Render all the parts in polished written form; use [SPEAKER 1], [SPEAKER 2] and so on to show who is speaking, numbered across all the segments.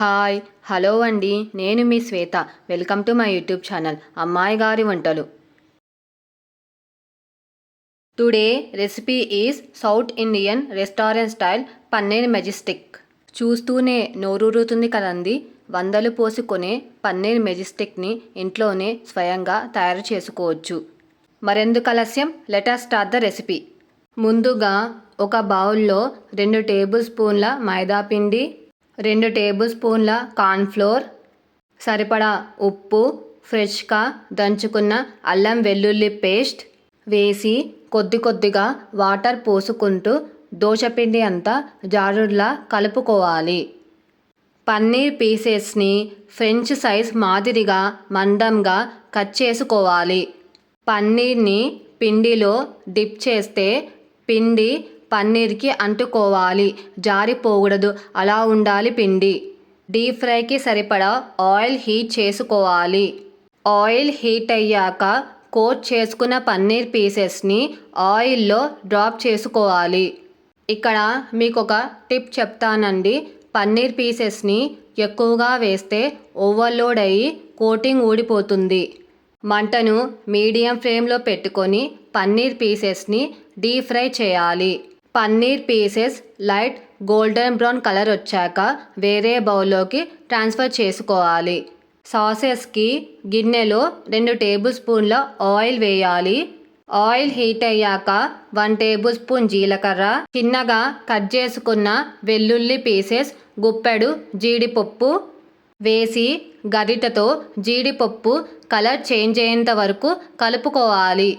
[SPEAKER 1] Hi hello అండి, నేను మీ Swetha. Welcome to my YouTube channel అమ్మాయి గారి వంటలు. Today recipe is South Indian restaurant style paneer majestic. చూస్తూనే నోరూరుతుంది కదండి. వందలు పోసుకునే పన్నీర్ మెజెస్టిక్ని ఇంట్లోనే స్వయంగా తయారు చేసుకోవచ్చు. మరెందుకు ఆలస్యం, let us start the recipe. ముందుగా ఒక బౌల్లో 2 టేబుల్ స్పూన్ల మైదా పిండి, 2 టేబుల్ స్పూన్ల కార్న్ఫ్లోర్, సరిపడా ఉప్పు, ఫ్రెష్గా దంచుకున్న అల్లం వెల్లుల్లి పేస్ట్ వేసి కొద్దిగా వాటర్ పోసుకుంటూ దోసపిండి అంతా జారుడులా కలుపుకోవాలి. పన్నీర్ పీసెస్ని ఫ్రెంచ్ సైజ్ మాదిరిగా మందంగా కట్ చేసుకోవాలి. పన్నీర్ని పిండిలో డిప్ చేస్తే పిండి పన్నీర్కి అంటుకోవాలి, జారిపోకూడదు, అలా ఉండాలి పిండి. డీప్ ఫ్రైకి సరిపడా ఆయిల్ హీట్ చేసుకోవాలి. ఆయిల్ హీట్ అయ్యాక కోట్ చేసుకున్న పన్నీర్ పీసెస్ని ఆయిల్లో డ్రాప్ చేసుకోవాలి. ఇక్కడ మీకు ఒక టిప్ చెప్తానండి. పన్నీర్ పీసెస్ని ఎక్కువగా వేస్తే ఓవర్లోడ్ అయ్యి కోటింగ్ ఊడిపోతుంది. మంటను మీడియం ఫ్లేమ్లో పెట్టుకొని పన్నీర్ పీసెస్ని డీప్ ఫ్రై చేయాలి. Paneer pieces light golden brown colour వచ్చాక వేరే బౌల్లోకి ట్రాన్స్ఫర్ చేసుకోవాలి. సాసెస్కి గిన్నెలో 2 టేబుల్ స్పూన్ల ఆయిల్ వేయాలి. ఆయిల్ హీట్ అయ్యాక 1 టేబుల్ స్పూన్ జీలకర్ర, చిన్నగా కట్ చేసుకున్న వెల్లుల్లి పీసెస్, గుప్పెడు జీడిపప్పు వేసి గరిటెతో జీడిపప్పు కలర్ చేంజ్ అయ్యేంత వరకు కలుపుకోవాలి.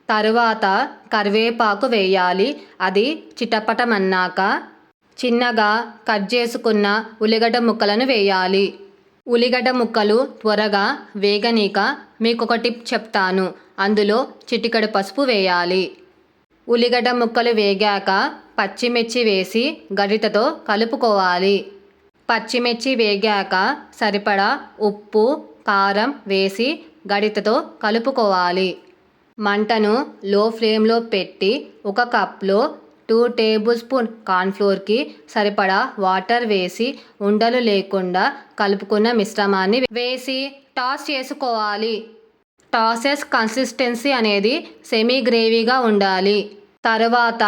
[SPEAKER 1] తరువాత కరివేపాకు వేయాలి. అది చిటపటమన్నాక చిన్నగా కట్ చేసుకున్న ఉల్లిగడ్డ ముక్కలను వేయాలి. ఉల్లిగడ్డ ముక్కలు త్వరగా వేగనీక మీకు ఒక టిప్ చెప్తాను. అందులో చిటికెడు పసుపు వేయాలి. ఉల్లిగడ్డ ముక్కలు వేగాక పచ్చిమిర్చి వేసి గరిటెతో కలుపుకోవాలి. పచ్చిమిర్చి వేగాక సరిపడా ఉప్పు, కారం వేసి గరిటెతో కలుపుకోవాలి. మంటను లో ఫ్లేమ్లో పెట్టి ఒక కప్లో 2 టేబుల్ స్పూన్ కార్న్ఫ్లోర్కి సరిపడా వాటర్ వేసి ఉండలు లేకుండా కలుపుకున్న మిశ్రమాన్ని వేసి టాస్ చేసుకోవాలి. టాసెస్ కన్సిస్టెన్సీ అనేది సెమీ గ్రేవీగా ఉండాలి. తర్వాత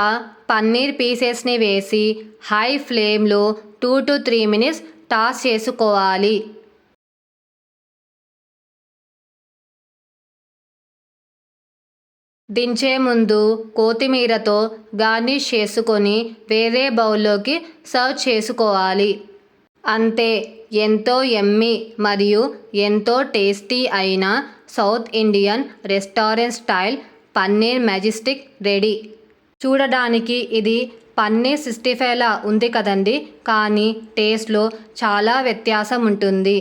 [SPEAKER 1] పన్నీర్ పీసెస్ని వేసి హై ఫ్లేమ్లో 2 to 3 minutes టాస్ చేసుకోవాలి. దించే ముందు కొత్తిమీరతో గార్నిష్ చేసుకొని వేరే బౌల్లోకి సర్వ్ చేసుకోవాలి. అంతే, ఎంతో యమ్మీ మరియు ఎంతో టేస్టీ అయిన south Indian restaurant style paneer Majestic ready. చూడడానికి ఇది పన్నీర్ 65లా ఉంది కదండి, కానీ టేస్ట్లో చాలా వ్యత్యాసం ఉంటుంది.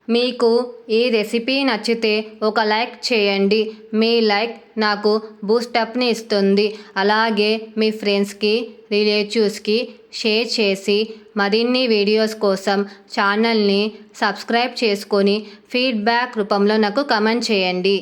[SPEAKER 1] మీకు ఈ రెసిపీ నచ్చితే ఒక లైక్ చేయండి. మీ లైక్ నాకు బూస్టప్ని ఇస్తుంది. అలాగే మీ ఫ్రెండ్స్కి, రిలేటివ్స్కి షేర్ చేసి మరిన్ని వీడియోస్ కోసం ఛానల్ని సబ్స్క్రైబ్ చేసుకొని ఫీడ్బ్యాక్ రూపంలో నాకు కమెంట్ చేయండి.